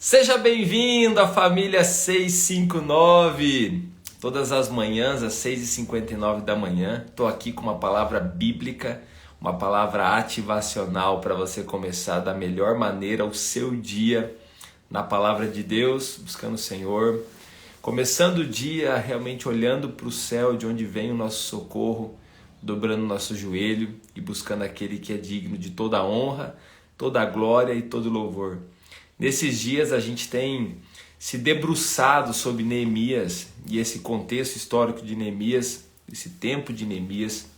Seja bem-vindo à família 659. Todas as manhãs, às 6h59 da manhã, estou aqui com uma palavra bíblica, uma palavra ativacional para você começar da melhor maneira o seu dia na palavra de Deus, buscando o Senhor. Começando o dia realmente olhando para o céu, de onde vem o nosso socorro, dobrando nosso joelho e buscando aquele que é digno de toda a honra, toda a glória e todo louvor. Nesses dias a gente tem se debruçado sobre Neemias e esse contexto histórico de Neemias, esse tempo de Neemias,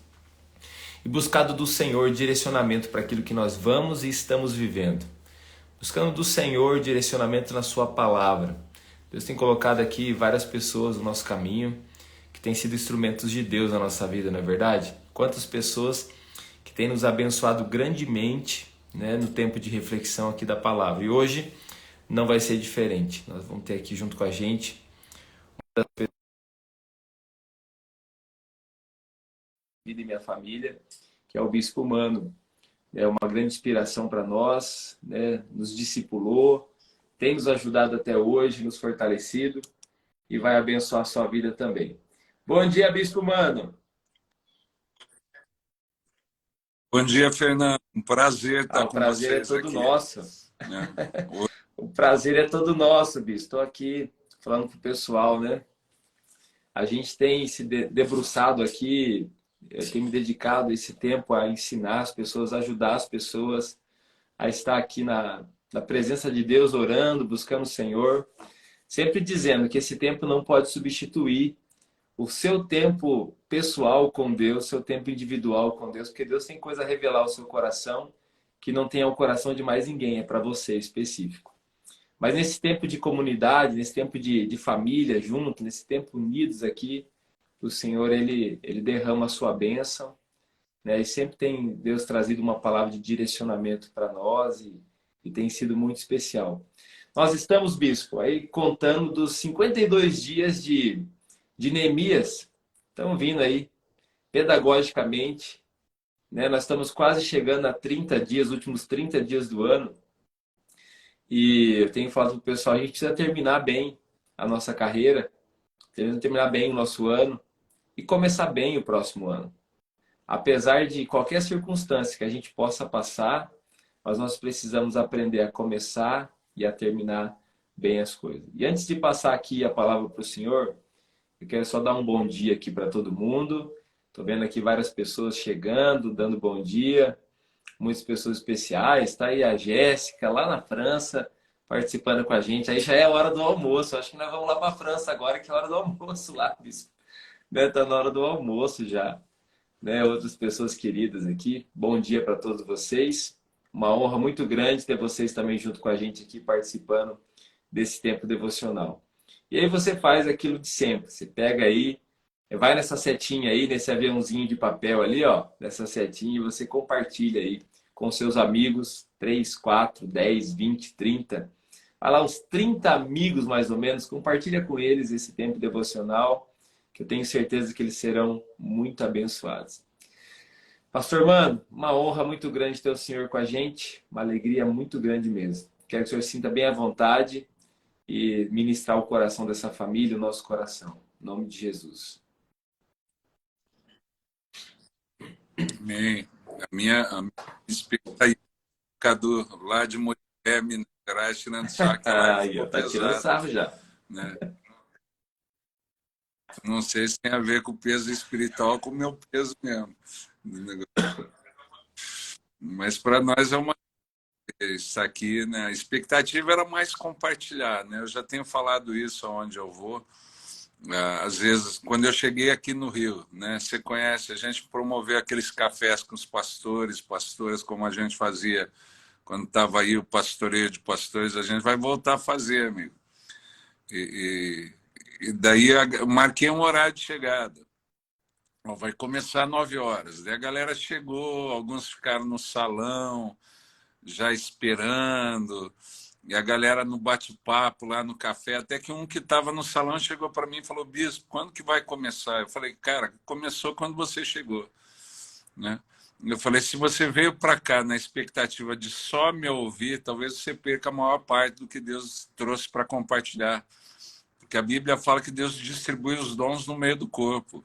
e buscado do Senhor direcionamento para aquilo que nós vamos e estamos vivendo. Buscando do Senhor direcionamento na sua palavra. Deus tem colocado aqui várias pessoas no nosso caminho que têm sido instrumentos de Deus na nossa vida, não é verdade? Quantas pessoas que têm nos abençoado grandemente, né, no tempo de reflexão aqui da palavra. E hoje não vai ser diferente. Nós vamos ter aqui junto com a gente vida e minha família, que é o Bispo Mano. É uma grande inspiração para nós, né? Nos discipulou, tem nos ajudado até hoje, nos fortalecido e vai abençoar a sua vida também. Bom dia, Bispo Mano. Bom dia, Fernando. Um prazer estar O com prazer é vocês todo aqui, nosso. né? O prazer é todo nosso, Bispo. Estou aqui falando para o pessoal, né? A gente tem se debruçado aqui, eu tenho me dedicado esse tempo a ensinar as pessoas, ajudar as pessoas a estar aqui na presença de Deus, orando, buscando o Senhor, sempre dizendo que esse tempo não pode substituir o seu tempo pessoal com Deus, seu tempo individual com Deus, porque Deus tem coisa a revelar ao seu coração que não tem ao coração de mais ninguém, é para você específico. Mas nesse tempo de comunidade, nesse tempo de família junto, nesse tempo unidos aqui, o Senhor ele derrama a sua bênção, né? E sempre tem Deus trazido uma palavra de direcionamento para nós e tem sido muito especial. Nós estamos, Bispo, aí contando dos 52 dias de Neemias. Estão vindo aí pedagogicamente, né? Nós estamos quase chegando a 30 dias, últimos 30 dias do ano. E eu tenho falado para o pessoal, a gente precisa terminar bem a nossa carreira, terminar bem o nosso ano e começar bem o próximo ano. Apesar de qualquer circunstância que a gente possa passar, mas nós precisamos aprender a começar e a terminar bem as coisas. E antes de passar aqui a palavra para o Senhor, eu quero só dar um bom dia aqui para todo mundo. Estou vendo aqui várias pessoas chegando, dando bom dia, muitas pessoas especiais. Está aí a Jéssica, lá na França, participando com a gente. Aí já é a hora do almoço. Acho que nós vamos lá para a França agora, que é a hora do almoço lá, bispo. Está na hora do almoço já, né? Outras pessoas queridas aqui. Bom dia para todos vocês. Uma honra muito grande ter vocês também junto com a gente aqui participando desse tempo devocional. E aí você faz aquilo de sempre. Você pega aí, vai nessa setinha aí, nesse aviãozinho de papel ali, ó, nessa setinha e você compartilha aí com seus amigos, 3, 4, 10, 20, 30. Vai lá uns 30 amigos mais ou menos, compartilha com eles esse tempo devocional, que eu tenho certeza que eles serão muito abençoados. Pastor Mano, uma honra muito grande ter o senhor com a gente, uma alegria muito grande mesmo. Quero que o senhor se sinta bem à vontade e ministrar o coração dessa família, o nosso coração. Em nome de Jesus. Amém. A minha expectativa lá de mulher, Minas Gerais, tirando sarro, que a live Aí, ó, ficou tá tirando pesada, sarro já. né? Não sei se tem a ver com o peso espiritual ou com o meu peso mesmo. Mas para nós é uma isso aqui, né? A expectativa era mais compartilhar, né? Eu já tenho falado isso aonde eu vou. Às vezes, quando eu cheguei aqui no Rio, né, você conhece, a gente promoveu aqueles cafés com os pastores, pastoras, como a gente fazia quando estava aí o pastoreio de pastores, a gente vai voltar a fazer, amigo. E daí eu marquei um horário de chegada. Ó, vai começar às 9 horas. Daí a galera chegou, alguns ficaram no salão, já esperando. E a galera no bate-papo lá no café, até que um que estava no salão chegou para mim e falou: Bispo, quando que vai começar? Eu falei: cara, começou quando você chegou, né? Eu falei, se você veio para cá na expectativa de só me ouvir, talvez você perca a maior parte do que Deus trouxe para compartilhar. Porque a Bíblia fala que Deus distribui os dons no meio do corpo,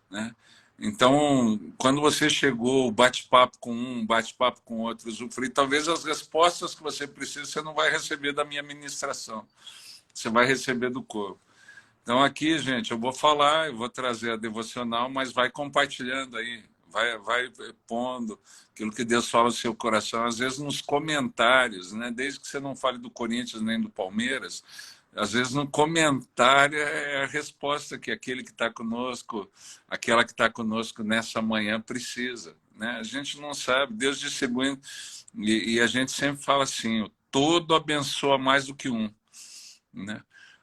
né? Então, quando você chegou, bate-papo com um, bate-papo com outro, usufruir, talvez as respostas que você precisa, você não vai receber da minha ministração. Você vai receber do corpo. Então, aqui, gente, eu vou falar, eu vou trazer a devocional, mas vai compartilhando aí, vai pondo aquilo que Deus fala no seu coração, às vezes nos comentários, né? Desde que você não fale do Corinthians nem do Palmeiras, às vezes no comentário é a resposta que aquele que está conosco, aquela que está conosco nessa manhã precisa, né? A gente não sabe, Deus distribuindo, e a gente sempre fala assim, o todo abençoa mais do que um, né?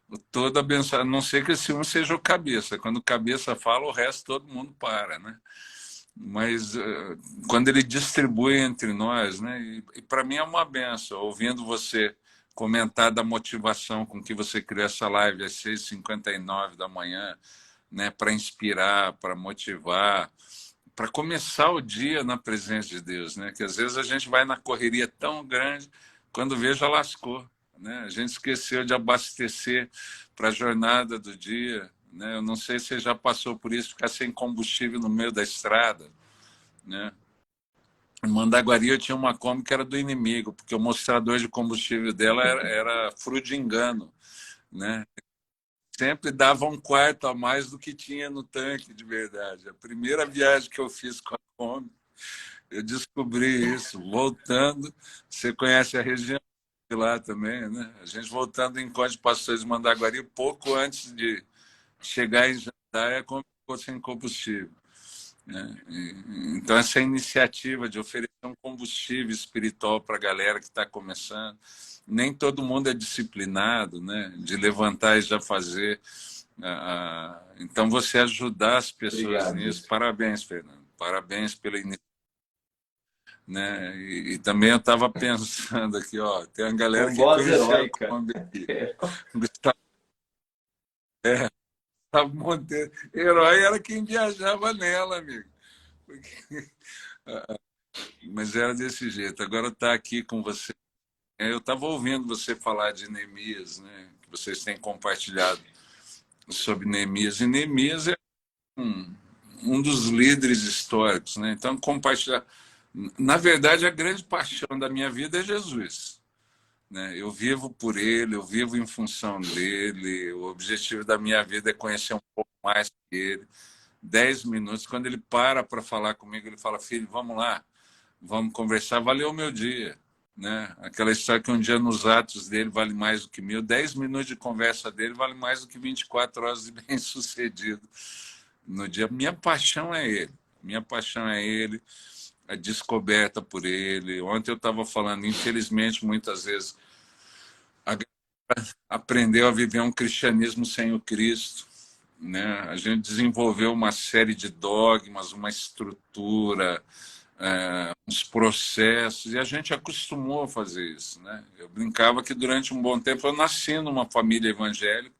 O todo abençoa, a não ser que esse um seja o cabeça. Quando o cabeça fala, o resto todo mundo para, né? Mas quando ele distribui entre nós, né? E para mim é uma benção, ouvindo você comentar da motivação com que você criou essa live às 6h59 da manhã, né? Para inspirar, para motivar, para começar o dia na presença de Deus, né? Que às vezes a gente vai na correria tão grande, quando vê já lascou, né? A gente esqueceu de abastecer para a jornada do dia, né? Eu não sei se você já passou por isso, ficar sem combustível no meio da estrada, né? Em Mandaguari eu tinha uma Kombi que era do inimigo, porque o mostrador de combustível dela era fruto de engano, né? Sempre dava um quarto a mais do que tinha no tanque, de verdade. A primeira viagem que eu fiz com a Kombi, eu descobri isso. Voltando, você conhece a região de lá também, né? A gente voltando em Conde de Pastores de Mandaguari, pouco antes de chegar em Jandaia, ficou sem combustível, né? Então, essa iniciativa de oferecer um combustível espiritual para a galera que está começando, nem todo mundo é disciplinado, né? De levantar e já fazer. Então, você ajudar as pessoas Obrigado, nisso, bispo. parabéns, Fernando. Parabéns pela iniciativa. Né? E também eu estava pensando aqui, ó, tem uma galera Com que voz conheceu a heróica. Kombi aqui. Gustavo, Gustavo Monteiro. Herói era quem viajava nela, amigo. Porque... Mas era desse jeito. Agora está aqui com você. Eu estava ouvindo você falar de Neemias, né? Que vocês têm compartilhado sobre Neemias. E Neemias é um dos líderes históricos, né? Então, compartilhar. Na verdade, a grande paixão da minha vida é Jesus, né? Eu vivo por ele, eu vivo em função dele. O objetivo da minha vida é conhecer um pouco mais que ele. 10 minutos, quando ele para falar comigo, ele fala: filho, vamos lá, vamos conversar, valeu o meu dia, né? Aquela história que um dia nos atos dele vale mais do que 1000, 10 minutos de conversa dele vale mais do que 24 horas de bem-sucedido no dia. Minha paixão é ele, minha paixão é ele, a descoberta por ele. Ontem eu estava falando, infelizmente, muitas vezes a aprendeu a viver um cristianismo sem o Cristo, né? A gente desenvolveu uma série de dogmas, uma estrutura, uns processos, e a gente acostumou a fazer isso, né? Eu brincava que durante um bom tempo eu nasci numa família evangélica,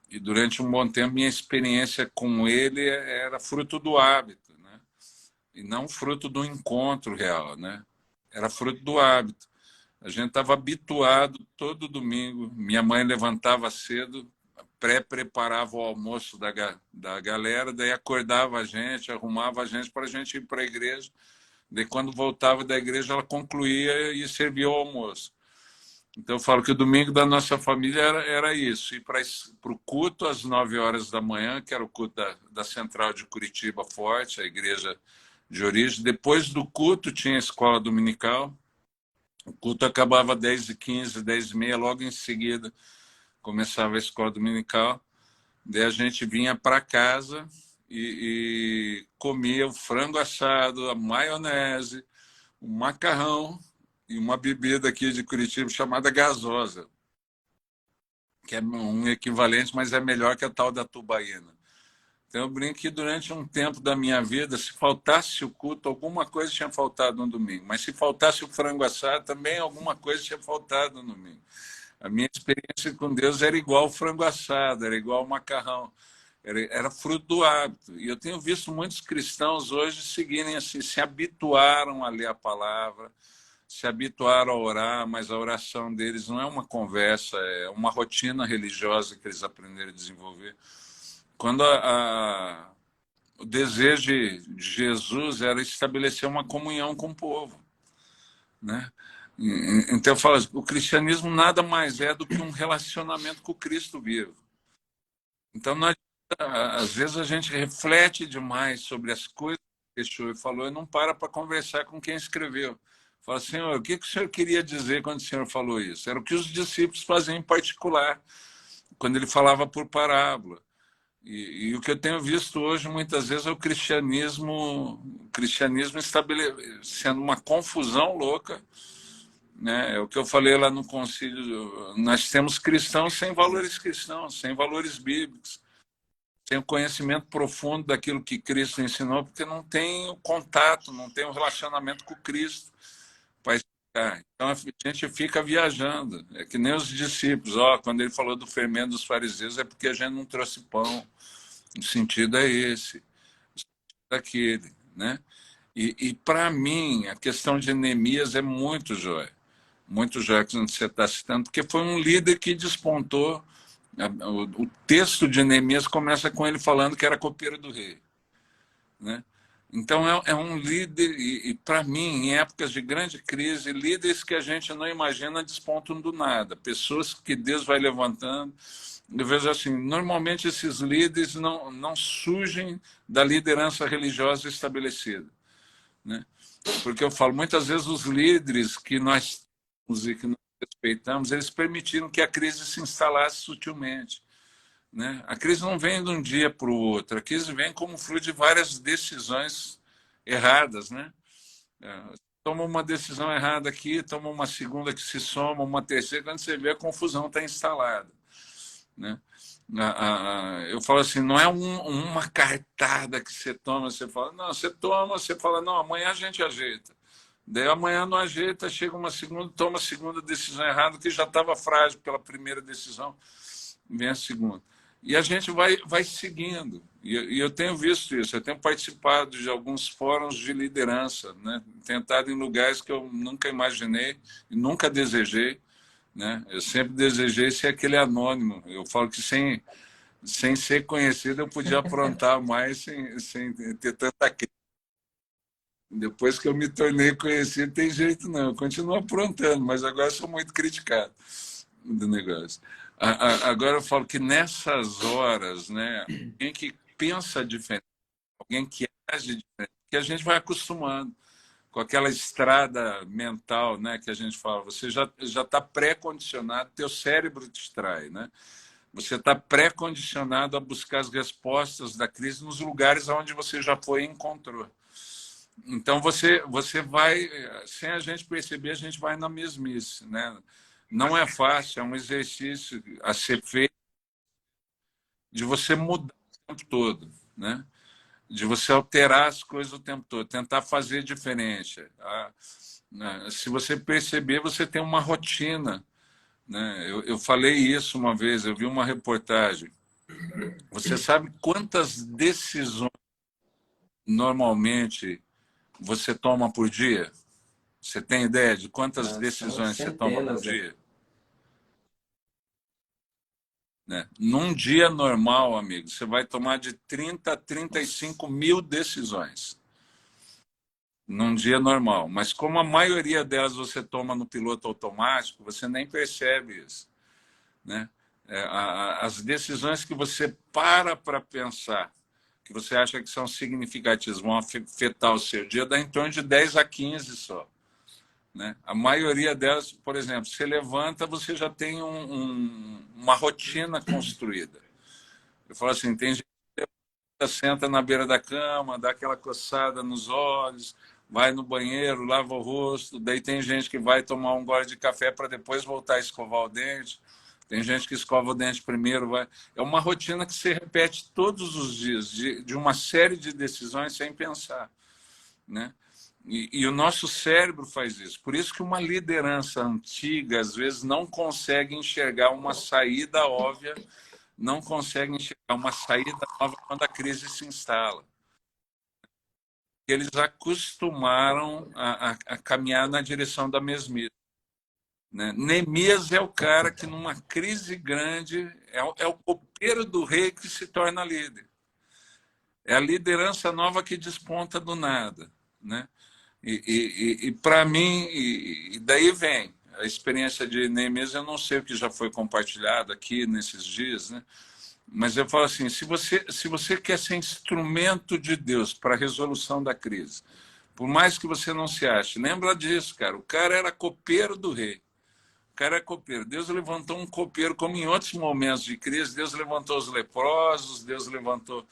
e durante um bom tempo minha experiência com ele era fruto do hábito, né? E não fruto do encontro real, né? Era fruto do hábito. A gente estava habituado todo domingo. Minha mãe levantava cedo, pré-preparava o almoço da galera, daí acordava a gente, arrumava a gente para a gente ir para a igreja. Daí, quando voltava da igreja, ela concluía e servia o almoço. Então, eu falo que o domingo da nossa família era isso: ir para o culto às 9 horas da manhã, que era o culto da Central de Curitiba Forte, a igreja de origem. Depois do culto, tinha a escola dominical. O culto acabava às 10h15, 10h30, logo em seguida começava a escola dominical. Daí a gente vinha para casa e comia o frango assado, a maionese, o macarrão e uma bebida aqui de Curitiba chamada gasosa, que é um equivalente, mas é melhor que a tal da tubaína. Então eu brinco que durante um tempo da minha vida, se faltasse o culto, alguma coisa tinha faltado no domingo. Mas se faltasse o frango assado, também alguma coisa tinha faltado no domingo. A minha experiência com Deus era igual o frango assado, era igual o macarrão. Era fruto do hábito. E eu tenho visto muitos cristãos hoje seguirem assim, se habituaram a ler a palavra, se habituaram a orar, mas a oração deles não é uma conversa, é uma rotina religiosa que eles aprenderam a desenvolver. Quando o desejo de Jesus era estabelecer uma comunhão com o povo, né? Então eu falo, o cristianismo nada mais é do que um relacionamento com o Cristo vivo. Então, às vezes a gente reflete demais sobre as coisas que o Yeshua falou e não para conversar com quem escreveu. Fala, Senhor, o que o Senhor queria dizer quando o Senhor falou isso? Era o que os discípulos faziam em particular, quando ele falava por parábola. E o que eu tenho visto hoje, muitas vezes, é o cristianismo sendo uma confusão louca, né? É o que eu falei lá no concílio. Nós temos cristãos sem valores bíblicos, sem o conhecimento profundo daquilo que Cristo ensinou, porque não tem o contato, não tem o relacionamento com Cristo para explicar. Então a gente fica viajando. É que nem os discípulos. Quando ele falou do fermento dos fariseus, é porque a gente não trouxe pão. O sentido é esse, daquele, né? E para mim, a questão de Neemias é muito jóia que você está citando, porque foi um líder que despontou. O texto de Neemias começa com ele falando que era copeiro do rei, né? Então é um líder, e para mim, em épocas de grande crise, líderes que a gente não imagina despontam do nada, pessoas que Deus vai levantando. Eu vejo assim, normalmente esses líderes não surgem da liderança religiosa estabelecida, né? Porque eu falo, muitas vezes os líderes que nós temos e que nós respeitamos, eles permitiram que a crise se instalasse sutilmente, né? A crise não vem de um dia para o outro, a crise vem como fruto de várias decisões erradas, né? Toma uma decisão errada aqui, toma uma segunda que se soma, uma terceira, quando você vê a confusão está instalada, né? Eu falo assim, não é uma cartada que você toma, você fala, não, você toma, você fala, não, amanhã a gente ajeita. Daí amanhã não ajeita, chega uma segunda, toma a segunda decisão errada, que já estava frágil pela primeira decisão, vem a segunda. E a gente vai seguindo. E eu tenho visto isso, eu tenho participado de alguns fóruns de liderança, né? Tentado em lugares que eu nunca imaginei e nunca desejei, né? Eu sempre desejei ser aquele anônimo. Eu falo que sem ser conhecido eu podia aprontar mais sem ter tanta crítica. Depois que eu me tornei conhecido, tem jeito não. Eu continuo aprontando, mas agora sou muito criticado do negócio. Agora eu falo que nessas horas, né, alguém que pensa diferente, alguém que age diferente, que a gente vai acostumando com aquela estrada mental, né, que a gente fala, você já está pré-condicionado, teu cérebro te distrai, né? Você está pré-condicionado a buscar as respostas da crise nos lugares onde você já foi e encontrou. Então você vai, sem a gente perceber, a gente vai na mesmice, né? Não é fácil, é um exercício a ser feito de você mudar o tempo todo, né? De você alterar as coisas o tempo todo, tentar fazer diferente. Se você perceber, você tem uma rotina, né? Eu falei isso uma vez, eu vi uma reportagem. Você sabe quantas decisões normalmente você toma por dia? Você tem ideia de quantas decisões você toma por dia? Né? Num dia normal, amigo, você vai tomar de 30 a 35 mil decisões. Num dia normal. Mas como a maioria delas você toma no piloto automático, você nem percebe isso, né? As decisões que você para pensar, que você acha que são significativas, vão afetar o seu dia, dá em torno de 10 a 15 só. Né? A maioria delas, por exemplo, você levanta, você já tem uma rotina construída. Eu falo assim, tem gente que senta na beira da cama, dá aquela coçada nos olhos, vai no banheiro, lava o rosto, daí tem gente que vai tomar um gole de café para depois voltar a escovar o dente, tem gente que escova o dente primeiro. É uma rotina que se repete todos os dias, de uma série de decisões sem pensar, né? E o nosso cérebro faz isso. Por isso que uma liderança antiga, às vezes, não consegue enxergar uma saída óbvia não conseguem enxergar uma saída nova quando a crise se instala. Eles acostumaram a caminhar na direção da mesmice. Né? Neemias é o cara que, numa crise grande, é o copeiro do rei que se torna líder. É a liderança nova que desponta do nada. Né? E para mim, e daí vem a experiência de Neemias, eu não sei o que já foi compartilhado aqui nesses dias, né? Mas eu falo assim, se você quer ser instrumento de Deus para a resolução da crise, por mais que você não se ache, lembra disso, cara. O cara era copeiro do rei. O cara é copeiro. Deus levantou um copeiro, como em outros momentos de crise, Deus levantou os leprosos, Deus levantou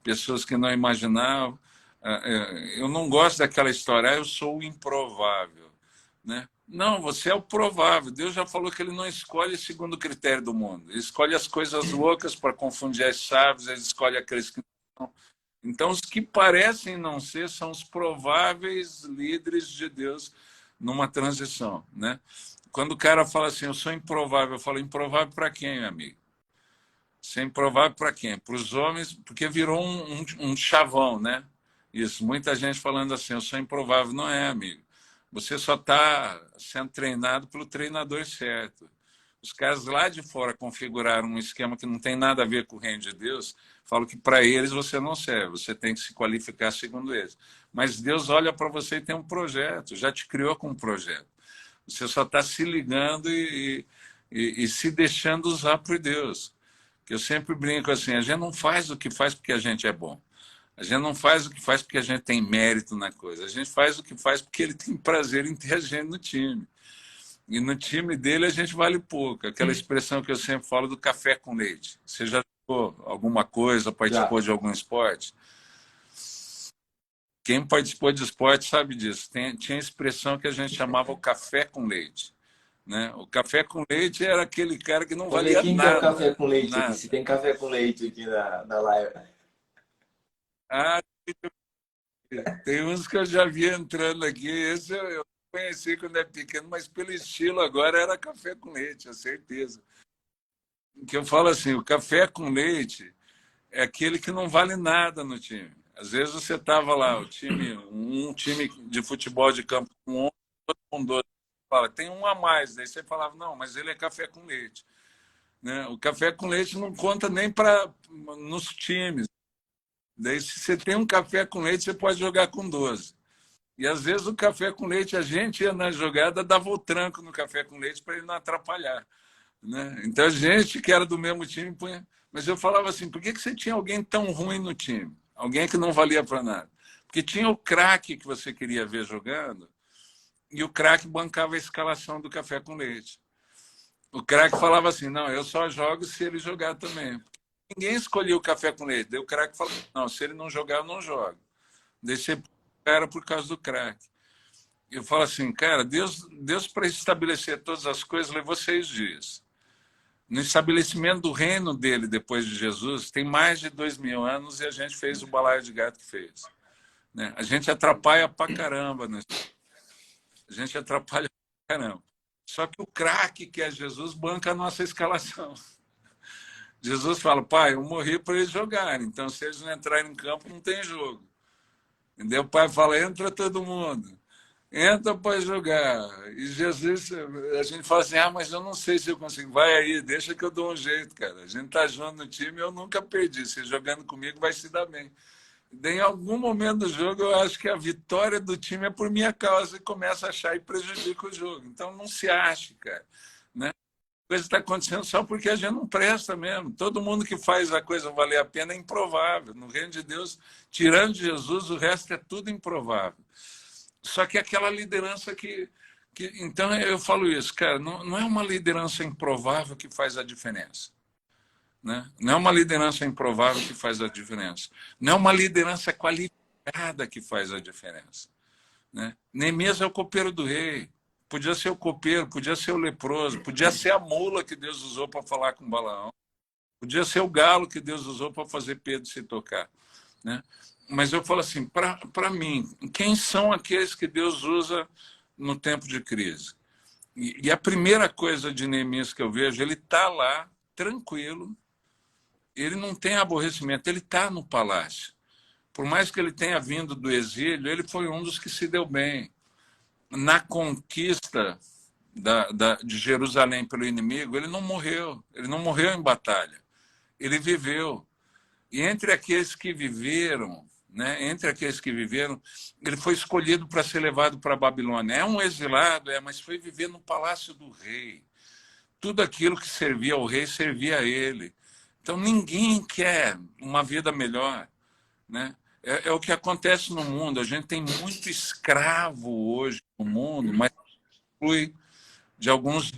pessoas que não imaginavam. Eu não gosto daquela história, eu sou o improvável. Né? Não, você é o provável. Deus já falou que ele não escolhe segundo o critério do mundo. Ele escolhe as coisas loucas para confundir as sábias, ele escolhe aqueles que não. Então, os que parecem não ser são os prováveis líderes de Deus numa transição. Né? Quando o cara fala assim, eu sou improvável, eu falo, improvável para quem, meu amigo? Ser improvável para quem? Para os homens, porque virou um chavão, né? Isso, muita gente falando assim, eu sou improvável. Não é, amigo. Você só está sendo treinado pelo treinador certo. Os caras lá de fora configuraram um esquema que não tem nada a ver com o reino de Deus, falam que para eles você não serve, você tem que se qualificar segundo eles. Mas Deus olha para você e tem um projeto, já te criou com um projeto. Você só está se ligando e se deixando usar por Deus. Que eu sempre brinco assim, a gente não faz o que faz porque a gente é bom. A gente não faz o que faz porque a gente tem mérito na coisa. A gente faz o que faz porque ele tem prazer em ter a gente no time. E no time dele a gente vale pouco. Aquela expressão que eu sempre falo do café com leite. Você já jogou alguma coisa, participou Já. de algum esporte? Quem participou de esporte sabe disso. Tinha expressão que a gente chamava o café com leite. Né? O café com leite era aquele cara que não Vamos ver valia quem quer o nada. café com leite aqui. Se Nada. tem café com leite aqui na live. Ah, tem uns que eu já vi entrando aqui. Esse eu conheci quando era pequeno, mas pelo estilo agora era café com leite, a certeza. Que eu falo assim, o café com leite é aquele que não vale nada no time. Às vezes você estava lá, um time de futebol de campo com 11, outro com 12, fala, tem um a mais. Daí você falava, não, mas ele é café com leite. Né? O café com leite não conta nem nos times. Daí, se você tem um café com leite, você pode jogar com 12. E às vezes o café com leite, a gente ia na jogada, dava o tranco no café com leite para ele não atrapalhar. Né? Então a gente que era do mesmo time punha. Mas eu falava assim, por que você tinha alguém tão ruim no time? Alguém que não valia para nada. Porque tinha o craque que você queria ver jogando e o craque bancava a escalação do café com leite. O craque falava assim, não, eu só jogo se ele jogar também. Ninguém escolhia o café com leite. Daí o craque falava, não, se ele não jogar, eu não jogo. Daí você era por causa do craque. Eu falo assim, cara, Deus para estabelecer todas as coisas levou 6 dias. No estabelecimento do reino dele, depois de Jesus, tem mais de 2000 anos e a gente fez o balaio de gato que fez. Né? A gente atrapalha pra caramba. Né? A gente atrapalha pra caramba. Só que o craque, que é Jesus, banca a nossa escalação. Jesus fala, pai, eu morri para eles jogarem, então se eles não entrarem em campo, não tem jogo. Entendeu? O pai fala, entra todo mundo. Entra para jogar. E Jesus, a gente fala assim, mas eu não sei se eu consigo. Vai aí, deixa que eu dou um jeito, cara. A gente tá junto no time, eu nunca perdi. Você jogando comigo vai se dar bem. Em algum momento do jogo, eu acho que a vitória do time é por minha causa e começa a achar e prejudica o jogo. Então não se ache, cara. Né? A coisa está acontecendo só porque a gente não presta mesmo. Todo mundo que faz a coisa valer a pena é improvável. No reino de Deus, tirando Jesus, o resto é tudo improvável. Só que aquela liderança que então eu falo isso, cara, não é uma liderança improvável que faz a diferença. Né? Não é uma liderança improvável que faz a diferença. Não é uma liderança qualificada que faz a diferença. Né? Neemias é o copeiro do rei. Podia ser o copeiro, podia ser o leproso, podia ser a mula que Deus usou para falar com Balaão, podia ser o galo que Deus usou para fazer Pedro se tocar. Né? Mas eu falo assim, para mim, quem são aqueles que Deus usa no tempo de crise? E a primeira coisa de Neemias que eu vejo, ele está lá, tranquilo, ele não tem aborrecimento, ele está no palácio. Por mais que ele tenha vindo do exílio, ele foi um dos que se deu bem. Na conquista de Jerusalém pelo inimigo, ele não morreu em batalha, ele viveu. E entre aqueles que viveram, né, ele foi escolhido para ser levado para a Babilônia. É um exilado, mas foi viver no palácio do rei. Tudo aquilo que servia ao rei servia a ele. Então ninguém quer uma vida melhor, né? É o que acontece no mundo. A gente tem muito escravo hoje no mundo, mas inclui de alguns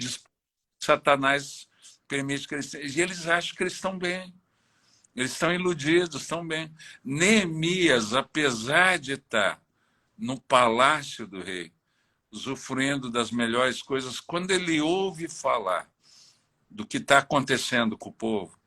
Satanás permite que e eles acham que eles estão bem. Eles estão iludidos, estão bem. Neemias, apesar de estar no palácio do rei, usufruindo das melhores coisas, quando ele ouve falar do que está acontecendo com o povo,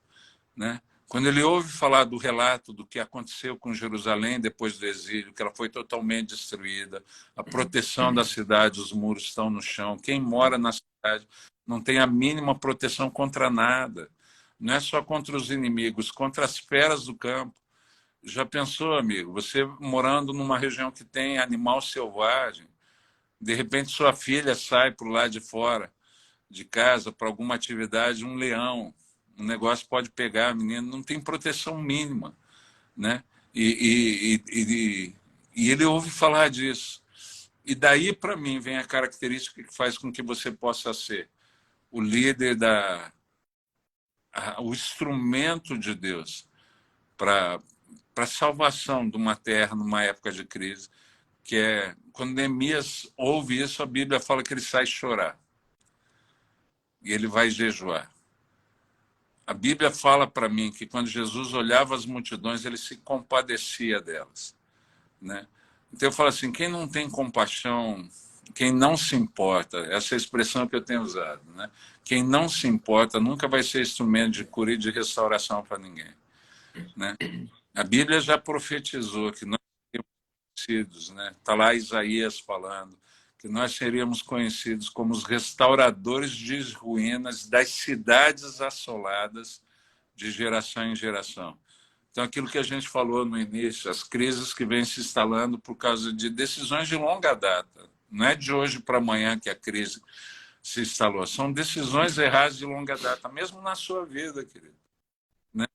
né? Quando ele ouve falar do relato do que aconteceu com Jerusalém depois do exílio, que ela foi totalmente destruída, a proteção da cidade, os muros estão no chão, quem mora na cidade não tem a mínima proteção contra nada. Não é só contra os inimigos, contra as feras do campo. Já pensou, amigo? Você morando numa região que tem animal selvagem, de repente sua filha sai para o lado de fora de casa para alguma atividade, um leão, um negócio pode pegar a menina, não tem proteção mínima, né? E ele ouve falar disso. E daí, para mim, vem a característica que faz com que você possa ser o líder o instrumento de Deus para a salvação de uma terra numa época de crise, que é quando Neemias ouve isso, a Bíblia fala que ele sai chorar e ele vai jejuar. A Bíblia fala para mim que quando Jesus olhava as multidões, ele se compadecia delas, né? Então eu falo assim, quem não tem compaixão, quem não se importa, essa é a expressão que eu tenho usado, né? Quem não se importa nunca vai ser instrumento de cura e de restauração para ninguém, né? A Bíblia já profetizou que nós seríamos conhecidos, né? Está lá Isaías falando que nós seríamos conhecidos como os restauradores de ruínas das cidades assoladas de geração em geração. Então, aquilo que a gente falou no início, as crises que vêm se instalando por causa de decisões de longa data. Não é de hoje para amanhã que a crise se instalou. São decisões erradas de longa data, mesmo na sua vida, querido. Né?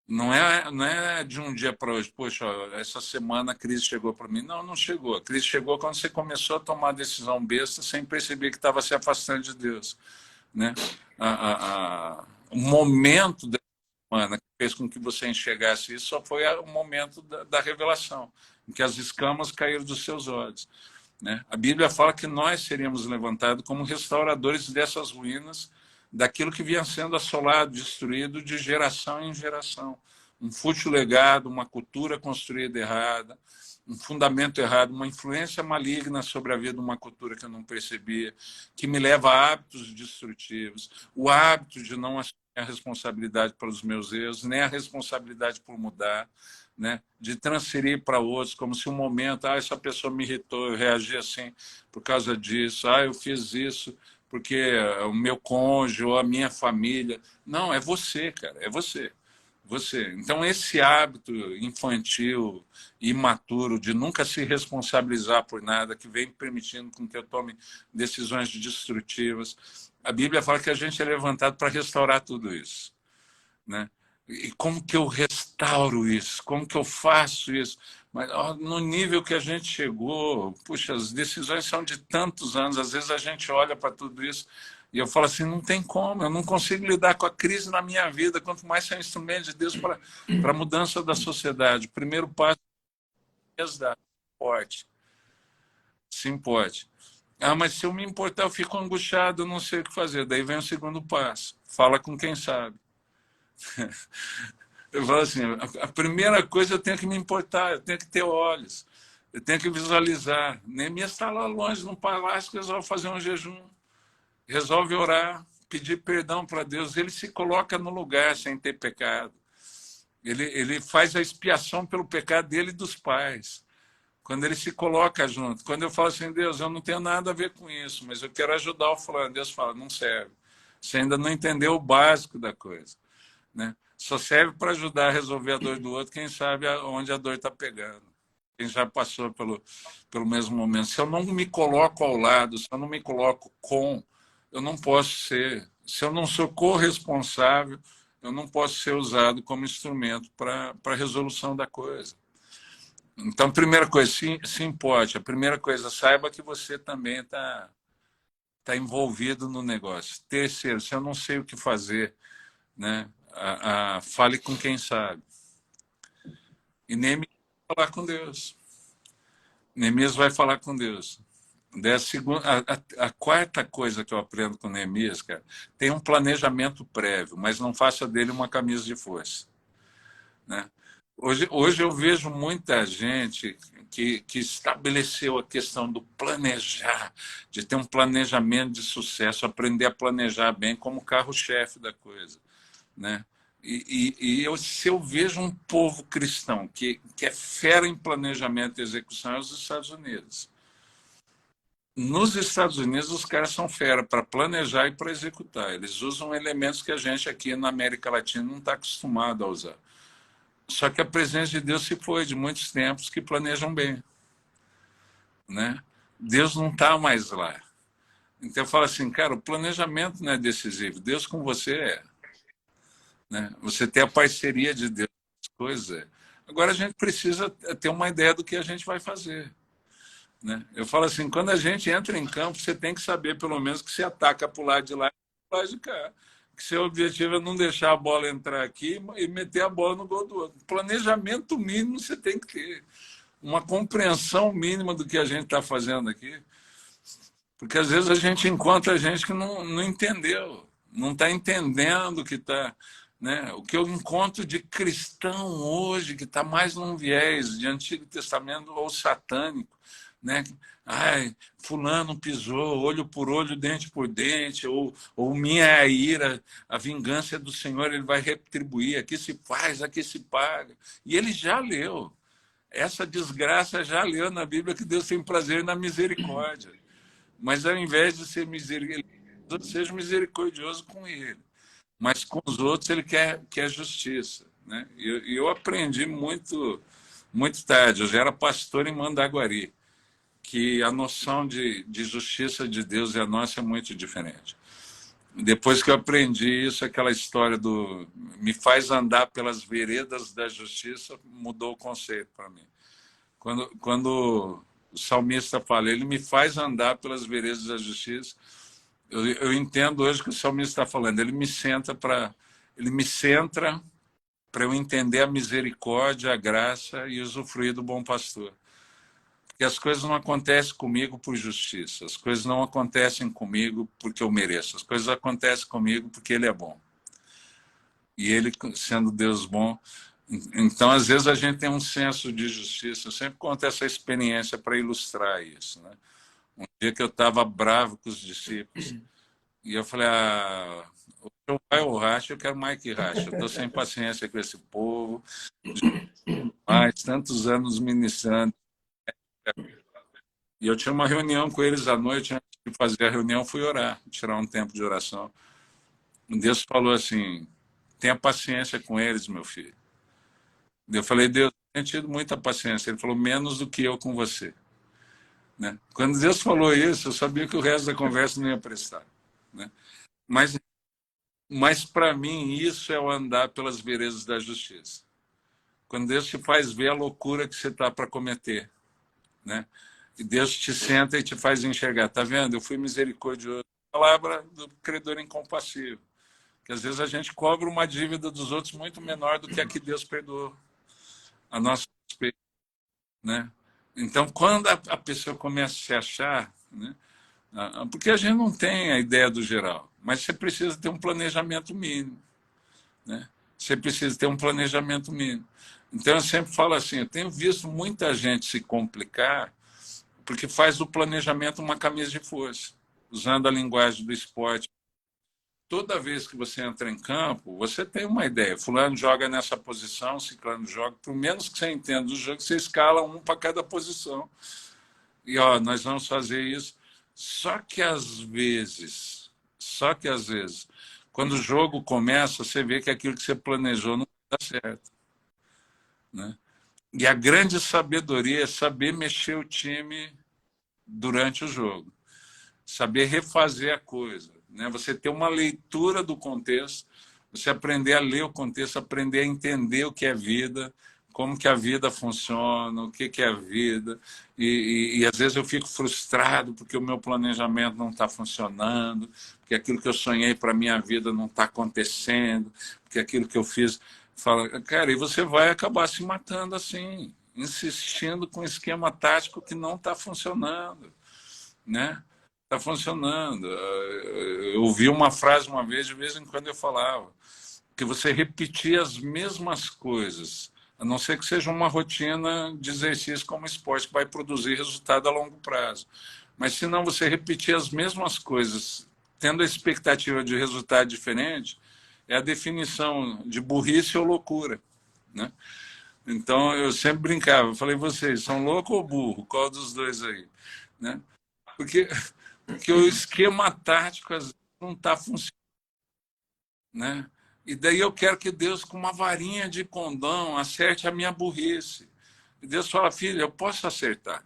Não é de um dia para hoje. Poxa, essa semana a crise chegou para mim. Não, não chegou. A crise chegou quando você começou a tomar a decisão besta sem perceber que estava se afastando de Deus. Né? O momento da semana que fez com que você enxergasse isso só foi o momento da revelação, em que as escamas caíram dos seus olhos. Né? A Bíblia fala que nós seríamos levantados como restauradores dessas ruínas, daquilo que vinha sendo assolado, destruído de geração em geração. Um fútil legado, uma cultura construída errada, um fundamento errado, uma influência maligna sobre a vida de uma cultura que eu não percebia, que me leva a hábitos destrutivos, o hábito de não assumir a responsabilidade pelos meus erros, nem a responsabilidade por mudar, né? De transferir para outros, como se um momento, essa pessoa me irritou, eu reagi assim por causa disso, eu fiz isso porque o meu cônjuge ou a minha família. Não, é você, cara, é você. Você. Então, esse hábito infantil, imaturo, de nunca se responsabilizar por nada, que vem permitindo com que eu tome decisões destrutivas. A Bíblia fala que a gente é levantado para restaurar tudo isso. Né? E como que eu restauro isso? Como que eu faço isso? Mas no nível que a gente chegou, puxa, as decisões são de tantos anos, às vezes a gente olha para tudo isso e eu falo assim, não tem como, eu não consigo lidar com a crise na minha vida, quanto mais ser um instrumento de Deus para a mudança da sociedade. O primeiro passo é dar importe. Se importe. Mas se eu me importar, eu fico angustiado, eu não sei o que fazer. Daí vem o segundo passo. Fala com quem sabe. Eu falo assim, a primeira coisa eu tenho que me importar, eu tenho que ter olhos, eu tenho que visualizar. Neemias está lá longe, no palácio, resolve fazer um jejum, resolve orar, pedir perdão para Deus. Ele se coloca no lugar sem ter pecado. Ele faz a expiação pelo pecado dele e dos pais. Quando ele se coloca junto. Quando eu falo assim, Deus, eu não tenho nada a ver com isso, mas eu quero ajudar o fulano. Deus fala, não serve. Você ainda não entendeu o básico da coisa. né? Só serve para ajudar a resolver a dor do outro, quem sabe onde a dor está pegando. Quem já passou pelo mesmo momento. Se eu não me coloco ao lado, se eu não me coloco com, eu não posso ser. Se eu não sou corresponsável, eu não posso ser usado como instrumento para a resolução da coisa. Então, primeira coisa, se importe. A primeira coisa, saiba que você também está envolvido no negócio. Terceiro, se eu não sei o que fazer, né, fale com quem sabe. E Neemias vai falar com Deus. Neemias vai falar com Deus. A quarta coisa que eu aprendo com Neemias, cara, tem um planejamento prévio, mas não faça dele uma camisa de força, né? Hoje eu vejo muita gente que estabeleceu a questão do planejar, de ter um planejamento de sucesso, aprender a planejar bem como carro-chefe da coisa, né? Se eu vejo um povo cristão que é fera em planejamento e execução, é os Estados Unidos. Nos Estados Unidos, os caras são fera para planejar e para executar. Eles usam elementos que a gente aqui na América Latina não está acostumado a usar. Só que a presença de Deus se foi de muitos tempos que planejam bem, né? Deus não está mais lá. Então eu falo assim, cara, o planejamento não é decisivo. Deus com você é, né? Você tem a parceria de Deus com as coisas. É. Agora a gente precisa ter uma ideia do que a gente vai fazer, né? Eu falo assim, quando a gente entra em campo, você tem que saber pelo menos que você ataca para o lado de lá e para o lado de cá. Que seu objetivo é não deixar a bola entrar aqui e meter a bola no gol do outro. Planejamento mínimo você tem que ter. Uma compreensão mínima do que a gente está fazendo aqui. Porque às vezes a gente encontra gente que não entendeu, não está entendendo o que está. Né? O que eu encontro de cristão hoje, que está mais num viés de Antigo Testamento ou satânico, né? Ai, fulano pisou, olho por olho, dente por dente, ou minha é a ira, a vingança é do Senhor, ele vai retribuir, aqui se faz, aqui se paga. E ele já leu. Essa desgraça já leu na Bíblia que Deus tem prazer na misericórdia. Mas ao invés de ser misericordioso, seja misericordioso com ele. Mas com os outros ele quer justiça, né? E eu aprendi muito tarde. Eu já era pastor em Mandaguari, que a noção de justiça de Deus e a nossa é muito diferente. Depois que eu aprendi isso, aquela história do me faz andar pelas veredas da justiça mudou o conceito para mim. Quando o salmista fala, ele me faz andar pelas veredas da justiça, eu entendo hoje que o salmista está falando, ele me centra para eu entender a misericórdia, a graça e usufruir do bom pastor. Porque as coisas não acontecem comigo por justiça, as coisas não acontecem comigo porque eu mereço, as coisas acontecem comigo porque ele é bom. E ele, sendo Deus bom, então às vezes a gente tem um senso de justiça. Eu sempre conto essa experiência para ilustrar isso, né? Um dia que eu estava bravo com os discípulos, e eu falei, ou vai ou racha, eu quero mais que racha. Eu estou sem paciência com esse povo, mais tantos anos ministrando. E eu tinha uma reunião com eles à noite, antes de fazer a reunião, fui orar, tirar um tempo de oração. Deus falou assim, tenha paciência com eles, meu filho. Eu falei, Deus, eu tenho tido muita paciência. Ele falou, menos do que eu com você. Né? Quando Deus falou isso, eu sabia que o resto da conversa não ia prestar. Né? Mas para mim, isso é o andar pelas veredas da justiça. Quando Deus te faz ver a loucura que você está para cometer, né? E Deus te senta e te faz enxergar. Tá vendo? Eu fui misericordioso. A palavra do credor incompassível. Que às vezes a gente cobra uma dívida dos outros muito menor do que a que Deus perdoou a nosso respeito, né? Então, quando a pessoa começa a se achar, né? Porque a gente não tem a ideia do geral, mas você precisa ter um planejamento mínimo, né? Você precisa ter um planejamento mínimo. Então, eu sempre falo assim, eu tenho visto muita gente se complicar porque faz do planejamento uma camisa de força, usando a linguagem do esporte. Toda vez que você entra em campo, você tem uma ideia. Fulano joga nessa posição, ciclano joga. Por menos que você entenda do jogo, você escala um para cada posição. E nós vamos fazer isso. Só que às vezes, Quando o jogo começa, você vê que aquilo que você planejou não dá certo, né? E a grande sabedoria é saber mexer o time durante o jogo, saber refazer a coisa, né? Você ter uma leitura do contexto, você aprender a ler o contexto, aprender a entender o que é vida, como que a vida funciona, o que que é a vida. E às vezes eu fico frustrado porque o meu planejamento não está funcionando, porque aquilo que eu sonhei para a minha vida não está acontecendo, porque aquilo que eu fiz... Fala, cara, e você vai acabar se matando assim, insistindo com um esquema tático que não está funcionando, né? Está funcionando. Eu ouvi uma frase uma vez, de vez em quando eu falava, que você repetir as mesmas coisas, a não ser que seja uma rotina de exercício como esporte, que vai produzir resultado a longo prazo. Mas se não você repetir as mesmas coisas, tendo a expectativa de resultado diferente, é a definição de burrice ou loucura, né? Então eu sempre brincava, eu falei, vocês são louco ou burro? Qual dos dois aí? Né? Porque, porque o esquema tático às vezes não está funcionando, né? E daí eu quero que Deus, com uma varinha de condão, acerte a minha burrice. E Deus fala, filho, eu posso acertar,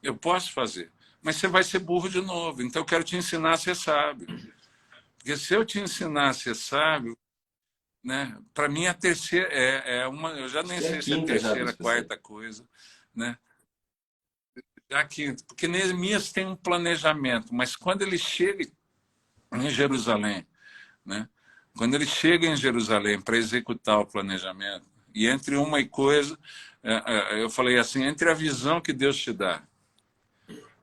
eu posso fazer, mas você vai ser burro de novo. Então eu quero te ensinar a ser sábio. Porque se eu te ensinar a ser sábio, né? Para mim a terceira é uma, eu já nem Acho que é a sei se é a quinta já, terceira, bispo, essa aí. quarta coisa, né? Já que, porque Neemias tem um planejamento, mas quando ele chega em Jerusalém, né? Quando ele chega em Jerusalém para executar o planejamento, e entre uma coisa, eu falei assim, entre a visão que Deus te dá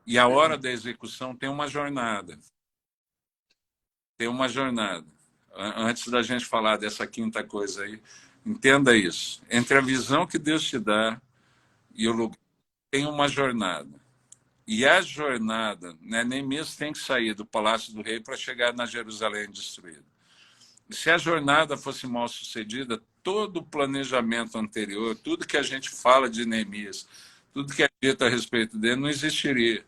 e a hora da execução tem uma jornada. Tem uma jornada. Antes da gente falar dessa quinta coisa aí, entenda isso. Entre a visão que Deus te dá e o lugar, tem uma jornada. E a jornada, né, nem mesmo tem que sair do Palácio do Rei para chegar na Jerusalém destruída. E se a jornada fosse mal sucedida, todo o planejamento anterior, tudo que a gente fala de Neemias, tudo que é dito a respeito dele, não existiria,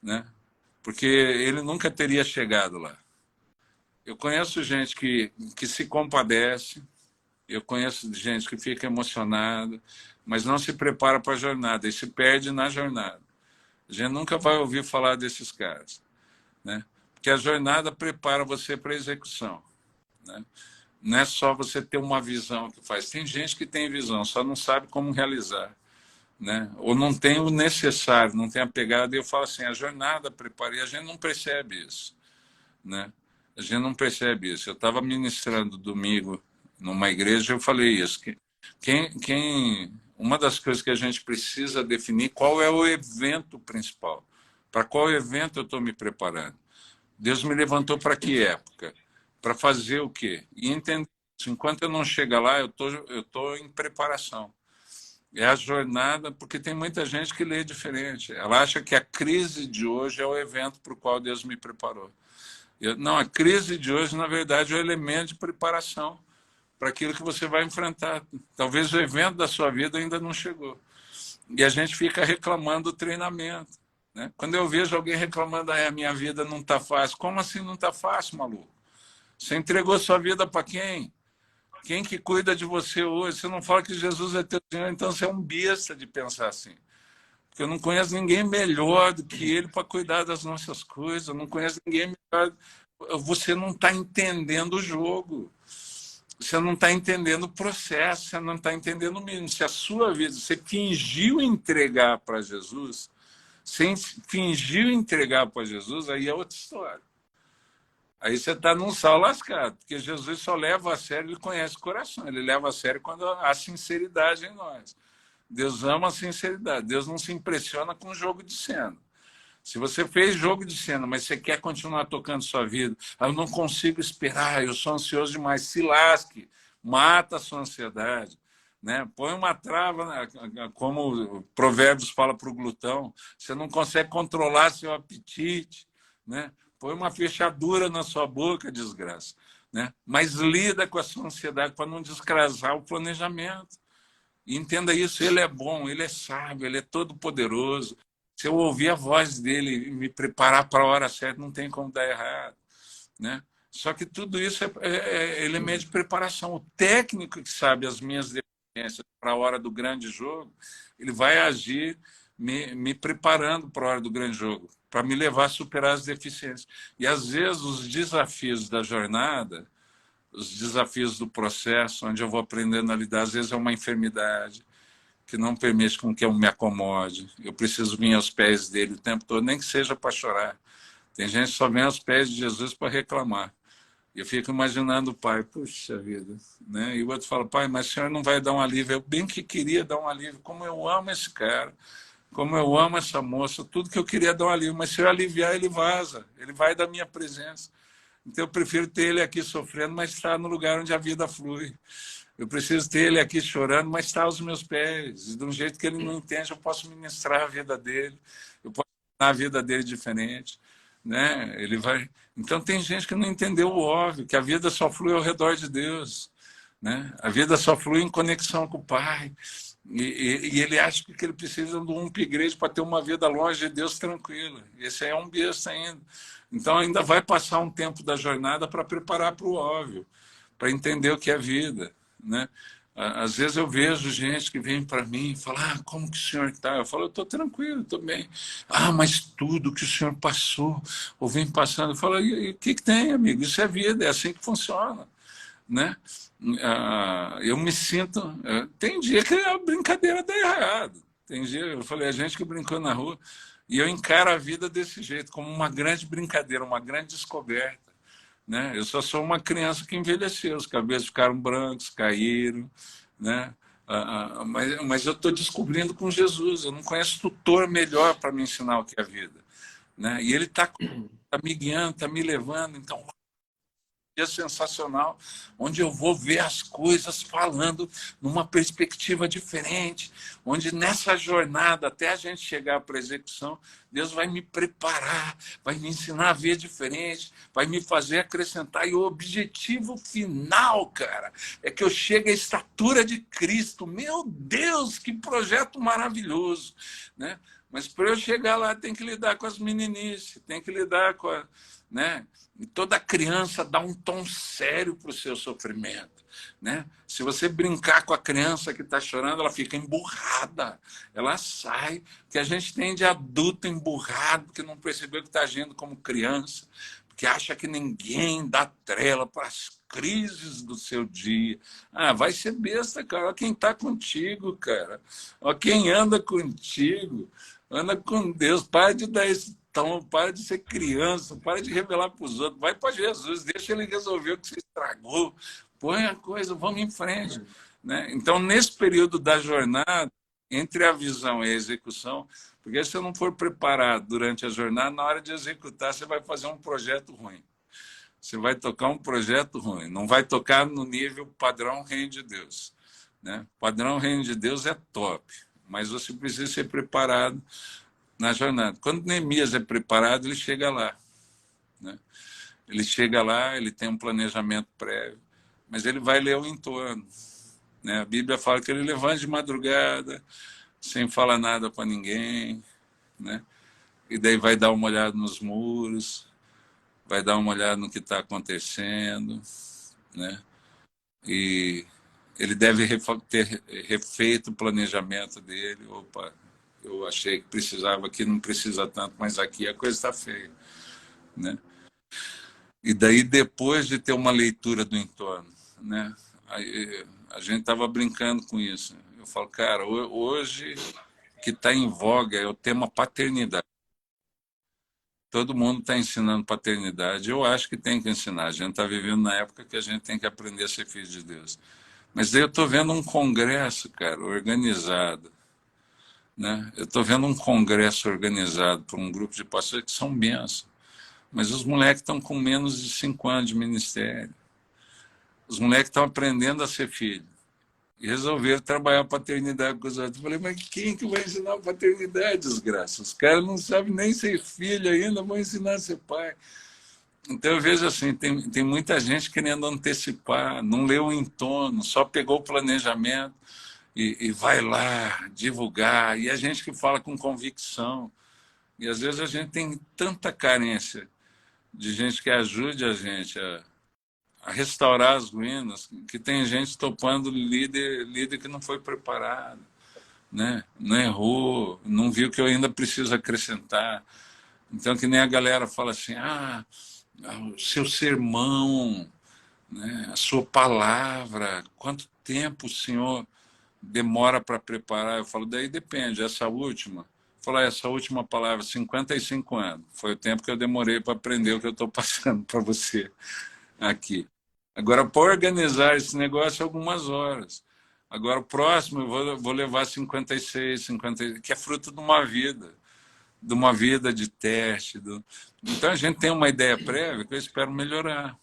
né? Porque ele nunca teria chegado lá. Eu conheço gente que se compadece, eu conheço gente que fica emocionada, mas não se prepara para a jornada e se perde na jornada. A gente nunca vai ouvir falar desses caras, né? Porque a jornada prepara você para a execução, né? Não é só você ter uma visão que faz. Tem gente que tem visão, só não sabe como realizar, né? Ou não tem o necessário, não tem a pegada. E eu falo assim, a jornada prepara, e a gente não percebe isso, né? A gente não percebe isso. Eu estava ministrando domingo numa igreja e eu falei isso. Uma das coisas que a gente precisa definir qual é o evento principal. Para qual evento eu estou me preparando? Deus me levantou para que época? Para fazer o quê? E entender isso. Enquanto eu não chegar lá, eu tô em preparação. É a jornada, porque tem muita gente que lê diferente. Ela acha que a crise de hoje é o evento para o qual Deus me preparou. Não, a crise de hoje, na verdade, é o elemento de preparação para aquilo que você vai enfrentar. Talvez o evento da sua vida ainda não chegou. E a gente fica reclamando do treinamento, né? Quando eu vejo alguém reclamando, a minha vida não está fácil. Como assim não está fácil, maluco? Você entregou sua vida para quem? Quem que cuida de você hoje? Você não fala que Jesus é teu Senhor, então você é um besta de pensar assim. Porque eu não conheço ninguém melhor do que ele para cuidar das nossas coisas. Eu não conheço ninguém melhor. Você não está entendendo o jogo. Você não está entendendo o processo. Você não está entendendo o mínimo. Se a sua vida, você fingiu entregar para Jesus, sem fingiu entregar para Jesus, aí é outra história. Aí você está num sal lascado, porque Jesus só leva a sério, ele conhece o coração, ele leva a sério quando há sinceridade em nós. Deus ama a sinceridade, Deus não se impressiona com jogo de cena. Se você fez jogo de cena, mas você quer continuar tocando sua vida, eu não consigo esperar, eu sou ansioso demais, se lasque, mata a sua ansiedade, né? Põe uma trava, como Provérbios fala para o glutão, você não consegue controlar seu apetite, né? Põe uma fechadura na sua boca, desgraça, né? Mas lida com a sua ansiedade para não descrasar o planejamento. E entenda isso, ele é bom, ele é sábio, ele é todo poderoso. Se eu ouvir a voz dele e me preparar para a hora certa, não tem como dar errado, né? Só que tudo isso é elemento de preparação. O técnico que sabe as minhas deficiências para a hora do grande jogo, ele vai agir me preparando para a hora do grande jogo, para me levar a superar as deficiências. E às vezes os desafios da jornada, os desafios do processo, onde eu vou aprendendo a lidar, às vezes é uma enfermidade que não permite com que eu me acomode. Eu preciso vir aos pés dele o tempo todo, nem que seja para chorar. Tem gente que só vem aos pés de Jesus para reclamar. Eu fico imaginando o pai, puxa vida, né? E o outro fala, pai, mas o senhor não vai dar um alívio? Eu bem que queria dar um alívio, como eu amo esse cara, como eu amo essa moça, tudo que eu queria dar um alívio, mas se eu aliviar, ele vaza, ele vai da minha presença. Então eu prefiro ter ele aqui sofrendo, mas estar no lugar onde a vida flui. Eu preciso ter ele aqui chorando, mas está aos meus pés. E de um jeito que ele não entende, eu posso ministrar a vida dele, eu posso tornar a vida dele diferente. Né? Ele vai. Então tem gente que não entendeu o óbvio, que a vida só flui ao redor de Deus, né? A vida só flui em conexão com o Pai. E ele acha que ele precisa de um upgrade para ter uma vida longe de Deus tranquila. Esse aí é um besta ainda. Então ainda vai passar um tempo da jornada para preparar para o óbvio, para entender o que é vida, né? Às vezes eu vejo gente que vem para mim e fala, como que o senhor está? Eu falo, eu estou tranquilo, estou bem. Mas tudo que o senhor passou, ou vem passando, eu falo, e o que tem, amigo? Isso é vida, é assim que funciona, né? Eu me sinto... Tem dia que a brincadeira dá errado. Tem dia, eu falei, a gente que brincou na rua, e eu encaro a vida desse jeito, como uma grande brincadeira, uma grande descoberta. Né? Eu só sou uma criança que envelheceu, os cabelos ficaram brancos, caíram, né? Mas eu estou descobrindo com Jesus, eu não conheço tutor melhor para me ensinar o que é a vida. Né? E ele está me guiando, está me levando, então é sensacional, onde eu vou ver as coisas falando numa perspectiva diferente, onde nessa jornada, até a gente chegar para a execução, Deus vai me preparar, vai me ensinar a ver diferente, vai me fazer acrescentar, e o objetivo final, cara, é que eu chegue à estatura de Cristo. Meu Deus, que projeto maravilhoso, né? Mas para eu chegar lá, tem que lidar com as meninices, tem que lidar com a... Né? E toda criança dá um tom sério para o seu sofrimento. Né? Se você brincar com a criança que está chorando, ela fica emburrada, ela sai. Que a gente tem de adulto emburrado, que não percebeu que está agindo como criança, que acha que ninguém dá trela para as crises do seu dia. Vai ser besta, cara. Olha quem está contigo, cara. Olha quem anda contigo. Anda com Deus. Para de dar esse tom, para de ser criança, para de revelar para os outros. Vai para Jesus, deixa ele resolver o que você estragou. Põe a coisa, vamos em frente. Né? Então, nesse período da jornada, entre a visão e a execução, porque se você não for preparado durante a jornada, na hora de executar, você vai fazer um projeto ruim. Você vai tocar um projeto ruim. Não vai tocar no nível padrão Reino de Deus. Né? Padrão Reino de Deus é top, mas você precisa ser preparado na jornada. Quando Neemias é preparado, ele chega lá. Né? Ele chega lá, ele tem um planejamento prévio, mas ele vai ler o entorno. Né? A Bíblia fala que ele levanta de madrugada, sem falar nada para ninguém, né? E daí vai dar uma olhada nos muros, vai dar uma olhada no que está acontecendo, né? E ele deve ter refeito o planejamento dele. Opa, eu achei que precisava, aqui não precisa tanto, mas aqui a coisa está feia. Né? E daí, depois de ter uma leitura do entorno, né? A gente estava brincando com isso. Eu falo, cara, hoje que está em voga é o tema paternidade. Todo mundo está ensinando paternidade. Eu acho que tem que ensinar. A gente está vivendo na época que a gente tem que aprender a ser filho de Deus. Mas daí eu estou vendo um congresso, cara, organizado. Né? Eu estou vendo um congresso organizado por um grupo de pastores que são bênçãos. Mas os moleques estão com menos de 5 anos de ministério. Os moleques estão aprendendo a ser filho. E resolveram trabalhar a paternidade com os outros. Eu falei, mas quem que vai ensinar a paternidade, desgraça? Os caras não sabem nem ser filho ainda, vão ensinar a ser pai. Então eu vejo assim, tem muita gente querendo antecipar, não leu o entorno, só pegou o planejamento e vai lá divulgar. E a gente que fala com convicção. E às vezes a gente tem tanta carência de gente que ajude a gente a restaurar as ruínas, que tem gente topando líder que não foi preparado, né? Não errou, não viu que eu ainda preciso acrescentar. Então, que nem a galera fala assim, o seu sermão, né? A sua palavra, quanto tempo o senhor demora para preparar? Eu falo, daí depende, essa última. Falar essa última palavra, 55 anos. Foi o tempo que eu demorei para aprender o que eu estou passando para você aqui. Agora, para organizar esse negócio, algumas horas. Agora, o próximo, eu vou levar 56, 50, que é fruto de uma vida de teste. Então, a gente tem uma ideia prévia que eu espero melhorar.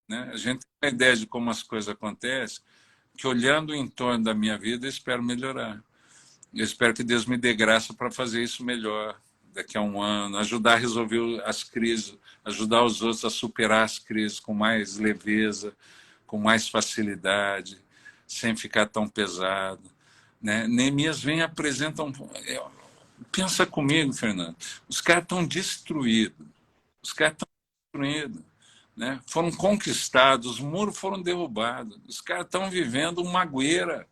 Né? A gente tem uma ideia de como as coisas acontecem, que olhando o entorno da minha vida, eu espero melhorar. Eu espero que Deus me dê graça para fazer isso melhor daqui a um ano, ajudar a resolver as crises, ajudar os outros a superar as crises com mais leveza, com mais facilidade, sem ficar tão pesado. Né? Neemias vem e apresenta pensa comigo, Fernando. Os caras estão destruídos. Os caras estão destruídos. Né? Foram conquistados, os muros foram derrubados. Os caras estão vivendo uma guerra.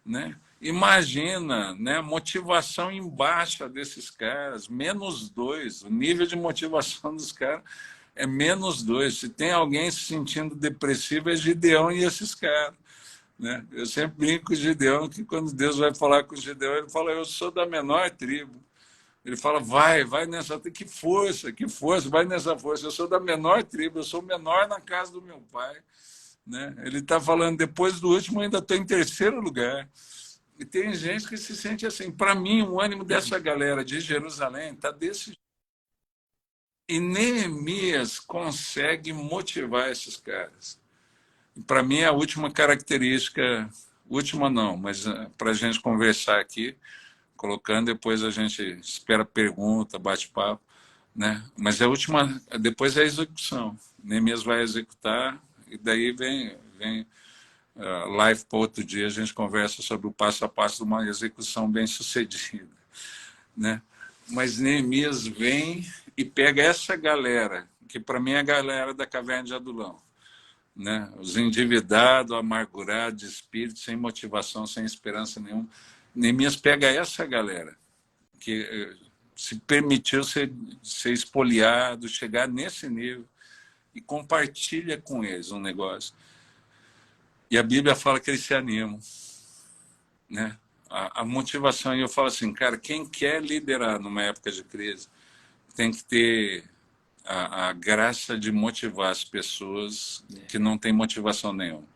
Né? Imagina, né, a motivação em baixa desses caras, -2. O nível de motivação dos caras é -2. Se tem alguém se sentindo depressivo, é Gideão e esses caras. Né? Eu sempre brinco com o Gideão que quando Deus vai falar com o Gideão, ele fala, eu sou da menor tribo. Ele fala, vai nessa, que força, vai nessa força. Eu sou da menor tribo, eu sou o menor na casa do meu pai. Né? Ele está falando, depois do último, ainda estou em terceiro lugar. E tem gente que se sente assim. Para mim, o ânimo dessa galera de Jerusalém está desse jeito. E Neemias consegue motivar esses caras. Para mim, a última característica, última não, mas para a gente conversar aqui, colocando, depois a gente espera pergunta, bate-papo, né? Mas a última, depois é a execução. Neemias vai executar e daí vem live para outro dia, a gente conversa sobre o passo a passo de uma execução bem sucedida. Né? Mas Neemias vem e pega essa galera, que para mim é a galera da caverna de Adulão. Né? Os endividados, amargurados, de espírito, sem motivação, sem esperança nenhuma. Neemias pega essa galera, que se permitiu ser espoliado, chegar nesse nível, e compartilha com eles um negócio. E a Bíblia fala que eles se animam. Né? A motivação, e eu falo assim, cara, quem quer liderar numa época de crise tem que ter a graça de motivar as pessoas que não têm motivação nenhuma.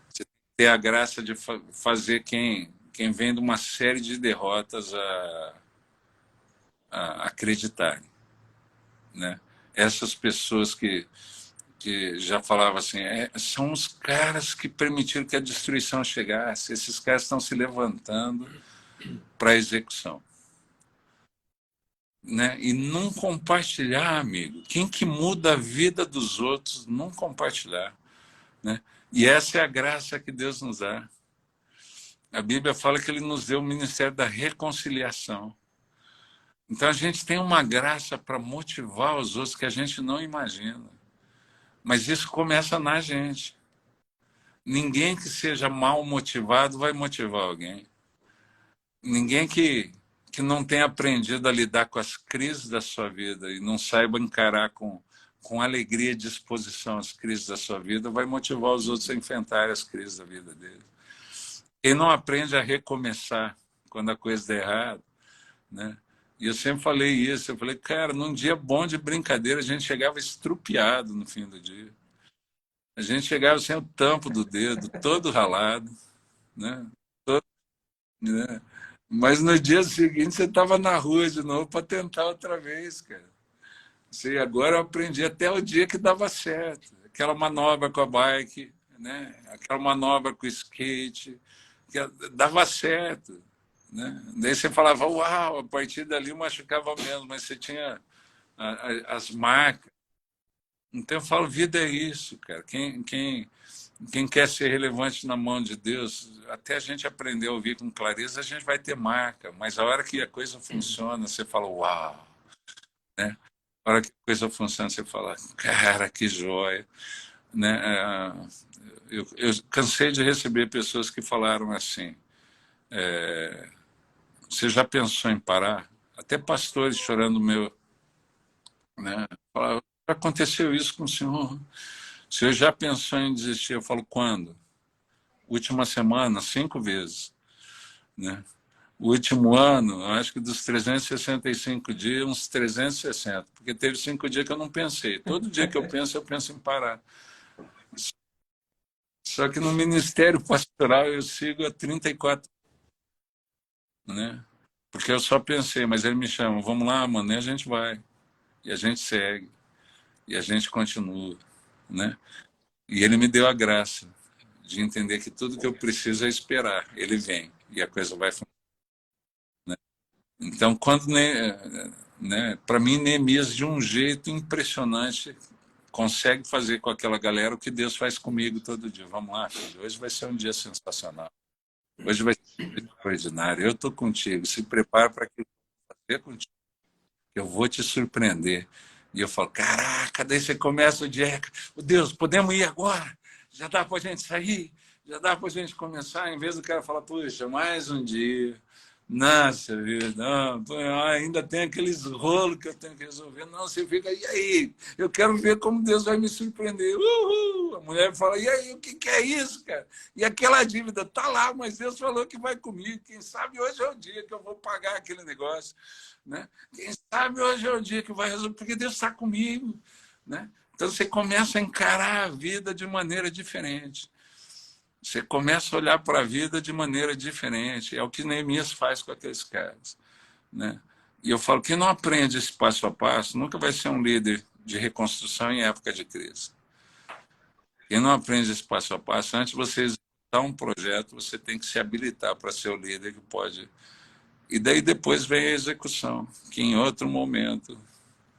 Você tem que ter a graça de fazer quem vem de uma série de derrotas a acreditarem. Né? Essas pessoas que já falava assim, são os caras que permitiram que a destruição chegasse, esses caras estão se levantando para a execução. Né? E não compartilhar, amigo. Quem que muda a vida dos outros, não compartilhar. Né? E essa é a graça que Deus nos dá. A Bíblia fala que Ele nos deu o ministério da reconciliação. Então a gente tem uma graça para motivar os outros que a gente não imagina. Mas isso começa na gente. Ninguém que seja mal motivado vai motivar alguém. Ninguém que não tenha aprendido a lidar com as crises da sua vida e não saiba encarar com alegria e disposição as crises da sua vida vai motivar os outros a enfrentar as crises da vida deles. Quem não aprende a recomeçar quando a coisa der errado, né? E eu sempre falei isso, eu falei, cara, num dia bom de brincadeira a gente chegava estrupiado no fim do dia. A gente chegava sem o tampo do dedo, todo ralado, né? Todo, né? Mas no dia seguinte você estava na rua de novo para tentar outra vez, cara. Sei, agora eu aprendi até o dia que dava certo. Aquela manobra com a bike, né? Aquela manobra com o skate, que dava certo. Né? Daí você falava, uau, a partir dali machucava menos, mas você tinha as marcas. Então eu falo, vida é isso, cara. Quem quer ser relevante na mão de Deus, até a gente aprender a ouvir com clareza, a gente vai ter marca. Mas a hora que a coisa funciona, você fala, uau. Né? A hora que a coisa funciona, você fala, cara, que joia. Né? Eu cansei de receber pessoas que falaram assim, você já pensou em parar? Até pastores chorando meu, né? Falaram, aconteceu isso com o senhor já pensou em desistir? Eu falo, quando? Última semana, 5 vezes. Né? O último ano, eu acho que dos 365 dias, uns 360, porque teve 5 dias que eu não pensei. Todo dia que eu penso em parar. Só que no Ministério Pastoral eu sigo há 34, né? Porque eu só pensei, mas ele me chama, vamos lá, mano, e a gente vai. E a gente segue, e a gente continua, né? E ele me deu a graça de entender que tudo que eu preciso é esperar. Ele vem, e a coisa vai funcionar. Então, quando, né, para mim, Neemias, de um jeito impressionante, consegue fazer com aquela galera o que Deus faz comigo todo dia. Vamos lá, filho, hoje vai ser um dia sensacional. Hoje vai ser um dia extraordinário. Eu estou contigo. Se prepara para que eu vou fazer contigo. Eu vou te surpreender. E eu falo, caraca, daí você começa o dia. Deus, podemos ir agora? Já dá para a gente sair? Já dá para a gente começar? Em vez do cara falar, puxa, mais um dia. Nossa vida, não, ainda tem aqueles rolos que eu tenho que resolver. Não, você fica, e aí? Eu quero ver como Deus vai me surpreender. Uhul! A mulher fala, e aí, o que é isso, cara? E aquela dívida tá lá, mas Deus falou que vai comigo. Quem sabe hoje é o dia que eu vou pagar aquele negócio, né? Quem sabe hoje é o dia que vai resolver, porque Deus está comigo, né? Então você começa a encarar a vida de maneira diferente. Você começa a olhar para a vida de maneira diferente. É o que Neemias faz com aqueles caras, né? E eu falo, quem não aprende esse passo a passo nunca vai ser um líder de reconstrução em época de crise. Quem não aprende esse passo a passo, antes de você executar um projeto, você tem que se habilitar para ser o líder que pode. E daí depois vem a execução, que em outro momento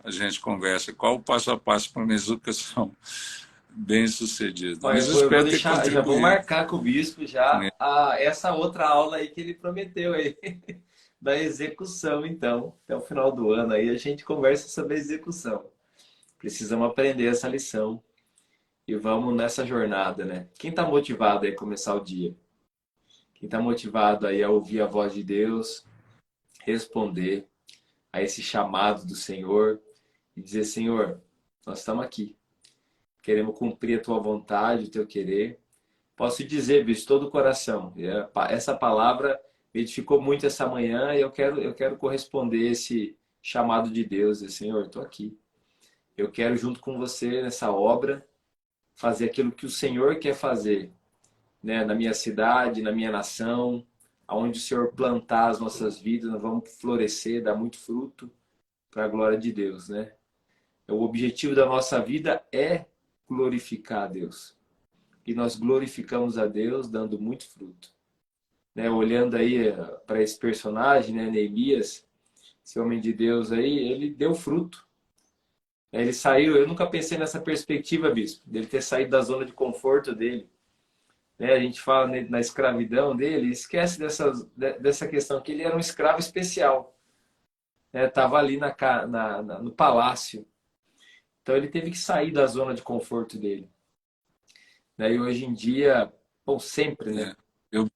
a gente conversa qual o passo a passo para uma execução bem sucedida. Olha, Mas eu eu vou espero ter deixar, já vou contribuído marcar com o bispo com já ele. essa outra aula aí que ele prometeu aí, da execução, então. Até o final do ano aí a gente conversa sobre a execução. Precisamos aprender essa lição e vamos nessa jornada, né? Quem está motivado aí a começar o dia? Quem está motivado aí a ouvir a voz de Deus, responder a esse chamado do Senhor e dizer, Senhor, nós estamos aqui. Queremos cumprir a tua vontade, o teu querer. Posso dizer, bicho, todo o coração. Essa palavra me edificou muito essa manhã e eu quero corresponder a esse chamado de Deus. Senhor, estou aqui. Eu quero, junto com você, nessa obra, fazer aquilo que o Senhor quer fazer, né? Na minha cidade, na minha nação, aonde o Senhor plantar as nossas vidas, nós vamos florescer, dar muito fruto para a glória de Deus, né? O objetivo da nossa vida é glorificar a Deus. E nós glorificamos a Deus dando muito fruto. Né? Olhando aí para esse personagem, né, Neemias, esse homem de Deus aí, ele deu fruto. Ele saiu, eu nunca pensei nessa perspectiva, bispo, dele ter saído da zona de conforto dele. Né? A gente fala na escravidão dele, esquece dessa questão que ele era um escravo especial. Estava ali no palácio. Então ele teve que sair da zona de conforto dele. Né? E hoje em dia, ou sempre, né? Eu,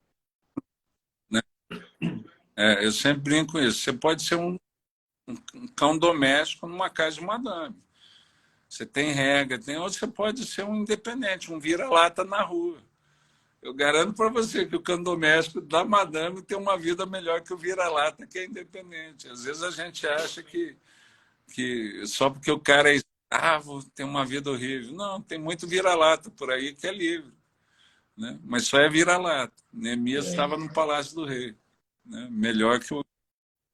né, eu sempre brinco com isso. Você pode ser um cão doméstico numa casa de madame. Você tem regra, ou você pode ser um independente, um vira-lata na rua. Eu garanto para você que o cão doméstico da madame tem uma vida melhor que o vira-lata, que é independente. Às vezes a gente acha que só porque o cara é escravo tem uma vida horrível. Não, tem muito vira-lata por aí que é livre. Né? Mas só é vira-lata. Neemias estava no Palácio do Rei. Né? Melhor que o que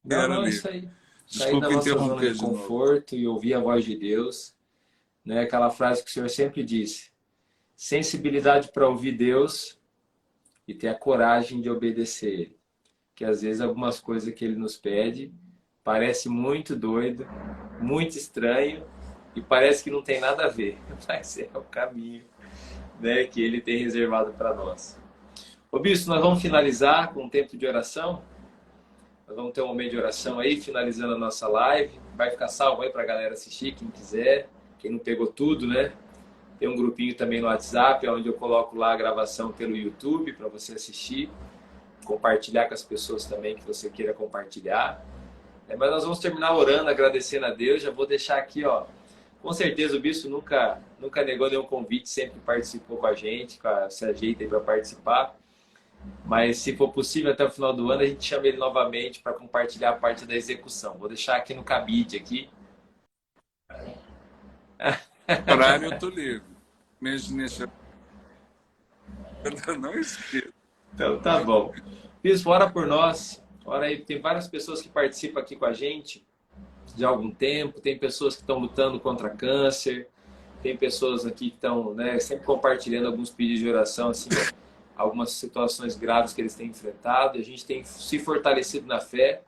Não, era não, ali. isso aí. Sair da Desculpa nossa zona interromper de de novo. conforto e ouvir a voz de Deus. Né? Aquela frase que o Senhor sempre disse. Sensibilidade para ouvir Deus e ter a coragem de obedecer Ele. Que às vezes algumas coisas que Ele nos pede parece muito doido, muito estranho e parece que não tem nada a ver. Mas é o caminho, né, que Ele tem reservado para nós. Ô Bispo, nós vamos finalizar com um tempo de oração. Nós vamos ter um momento de oração aí, finalizando a nossa live. Vai ficar salvo aí para a galera assistir, quem quiser. Quem não pegou tudo, né? Tem um grupinho também no WhatsApp, onde eu coloco lá a gravação pelo YouTube para você assistir. Compartilhar com as pessoas também que você queira compartilhar. Mas nós vamos terminar orando, agradecendo a Deus. Já vou deixar aqui, ó. Com certeza o Bispo nunca negou nenhum convite, sempre participou com a gente, se ajeita aí para participar. Mas se for possível, até o final do ano, a gente chama ele novamente para compartilhar a parte da execução. Vou deixar aqui no cabide aqui. Horário eu tô livre. Mesmo nesse... Eu não esqueço. Então tá bom. Bispo, ora por nós. Ora aí, tem várias pessoas que participam aqui com a gente de algum tempo. Tem pessoas que estão lutando contra câncer. Tem pessoas aqui que estão, né, sempre compartilhando alguns pedidos de oração, assim, algumas situações graves que eles têm enfrentado. A gente tem se fortalecido na fé.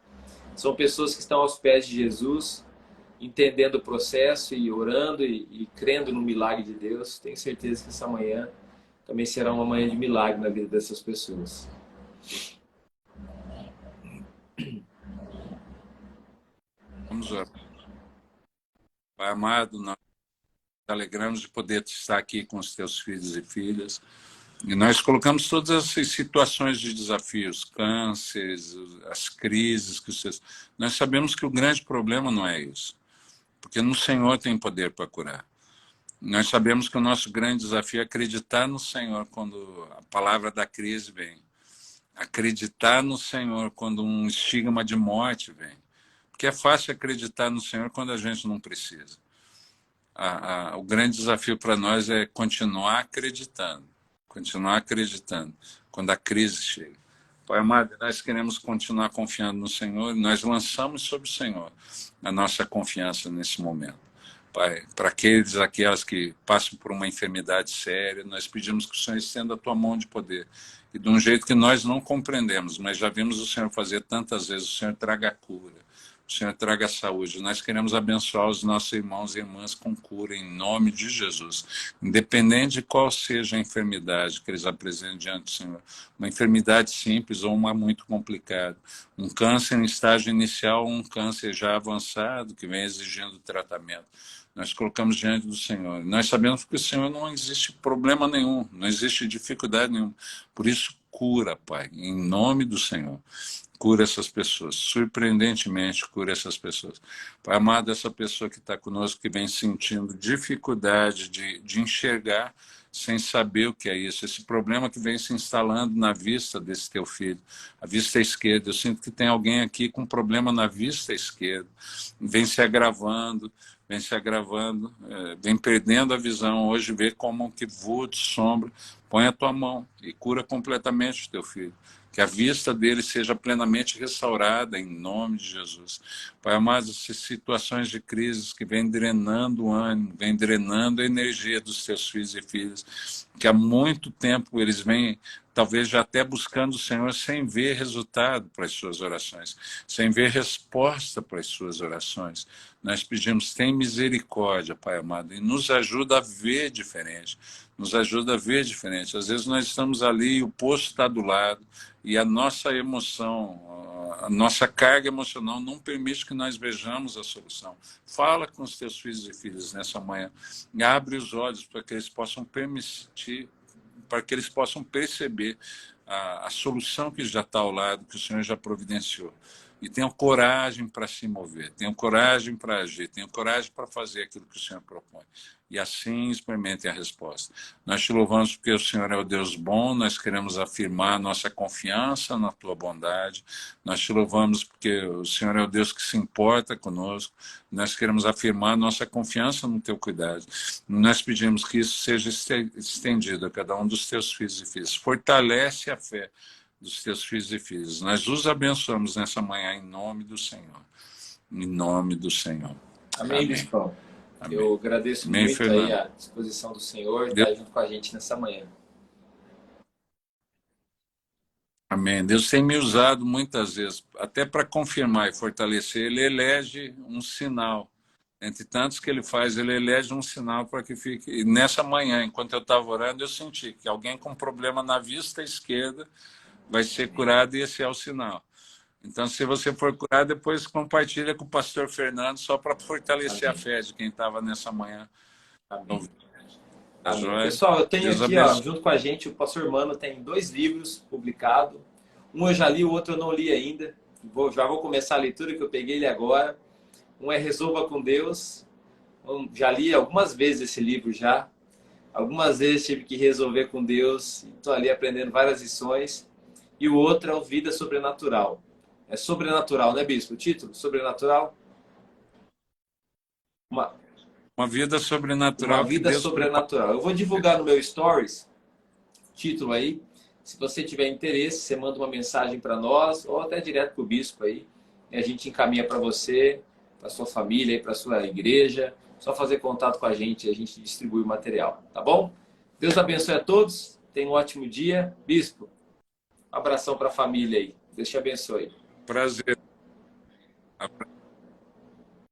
São pessoas que estão aos pés de Jesus, entendendo o processo e orando e crendo no milagre de Deus. Tenho certeza que essa manhã também será uma manhã de milagre na vida dessas pessoas. Vamos orar. Pai amado, nós nos alegramos de poder estar aqui com os teus filhos e filhas. E nós colocamos todas essas situações de desafios, cânceres, as crises que vocês... Nós sabemos que o grande problema não é isso, porque no Senhor tem poder para curar. Nós sabemos que o nosso grande desafio é acreditar no Senhor quando a palavra da crise vem. Acreditar no Senhor quando um estigma de morte vem. Porque é fácil acreditar no Senhor quando a gente não precisa. O grande desafio para nós é continuar acreditando quando a crise chega. Pai amado, nós queremos continuar confiando no Senhor e nós lançamos sobre o Senhor a nossa confiança nesse momento. Pai, para aquelas que passam por uma enfermidade séria, nós pedimos que o Senhor estenda a tua mão de poder. E de um jeito que nós não compreendemos, mas já vimos o Senhor fazer tantas vezes, o Senhor traga a cura, o Senhor traga a saúde. Nós queremos abençoar os nossos irmãos e irmãs com cura, em nome de Jesus. Independente de qual seja a enfermidade que eles apresentem diante do Senhor. Uma enfermidade simples ou uma muito complicada. Um câncer em estágio inicial ou um câncer já avançado, que vem exigindo tratamento. Nós colocamos diante do Senhor. Nós sabemos que o Senhor não existe problema nenhum, não existe dificuldade nenhuma. Por isso, cura, Pai, em nome do Senhor. Cura essas pessoas, surpreendentemente cura essas pessoas. Pai amado, essa pessoa que está conosco, que vem sentindo dificuldade de enxergar sem saber o que é isso, esse problema que vem se instalando na vista desse teu filho, a vista esquerda. Eu sinto que tem alguém aqui com problema na vista esquerda, vem se agravando, vem perdendo a visão. Hoje vê como que vulto, sombra. Põe a tua mão e cura completamente o teu filho. Que a vista dele seja plenamente restaurada em nome de Jesus. Pai amado, essas situações de crises que vêm drenando o ânimo, vêm drenando a energia dos teus filhos e filhas, que há muito tempo eles vêm, talvez já até buscando o Senhor sem ver resultado para as suas orações, sem ver resposta para as suas orações. Nós pedimos, tem misericórdia, Pai amado, e nos ajuda a ver diferente. Nos ajuda a ver diferente. Às vezes nós estamos ali, o poço está do lado, e a nossa emoção, a nossa carga emocional não permite que nós vejamos a solução. Fala com os teus filhos e filhas nessa manhã. E abre os olhos para que eles possam perceber a solução que já está ao lado, que o Senhor já providenciou. E tenham coragem para se mover, tenham coragem para agir, tenham coragem para fazer aquilo que o Senhor propõe. E assim experimentem a resposta. Nós te louvamos porque o Senhor é o Deus bom, nós queremos afirmar nossa confiança na tua bondade. Nós te louvamos porque o Senhor é o Deus que se importa conosco. Nós queremos afirmar nossa confiança no teu cuidado. Nós pedimos que isso seja estendido a cada um dos teus filhos e filhas. Fortalece a fé dos teus filhos e filhas. Nós os abençoamos nessa manhã em nome do Senhor. Em nome do Senhor. Amém, Bispão. Eu agradeço Amém, muito Fernando. aí a disposição do Senhor de estar junto com a gente nessa manhã. Amém. Deus tem me usado muitas vezes, até para confirmar e fortalecer. Ele elege um sinal. Entre tantos que ele faz, ele elege um sinal para que fique. E nessa manhã, enquanto eu estava orando, eu senti que alguém com problema na vista esquerda vai ser curado e esse é o sinal. Então, se você procurar, depois compartilha com o pastor Fernando, só para fortalecer a Amém. fé de quem estava nessa manhã. Amém. Tá Amém. joia? Pessoal, eu tenho Deus aqui, ó, abençoe. junto com a gente, o pastor Mano tem 2 livros publicados. Um eu já li, o outro eu não li ainda. Já vou começar a leitura, que eu peguei ele agora. Um é Resolva com Deus. Já li algumas vezes esse livro já. Algumas vezes tive que resolver com Deus. Estou ali aprendendo várias lições. E o outro é o Vida Sobrenatural. É sobrenatural, né, Bispo? O título? Sobrenatural? Uma, Uma vida uma sobrenatural que vida Deus preparou. sobrenatural. Eu vou divulgar no meu Stories título aí. Se você tiver interesse, você manda uma mensagem para nós ou até direto para o bispo aí. E a gente encaminha para você, para sua família, para sua igreja. Só fazer contato com a gente e a gente distribui o material, tá bom? Deus abençoe a todos. Tenha um ótimo dia. Bispo, um abração para a família aí. Deus te abençoe. Prazer.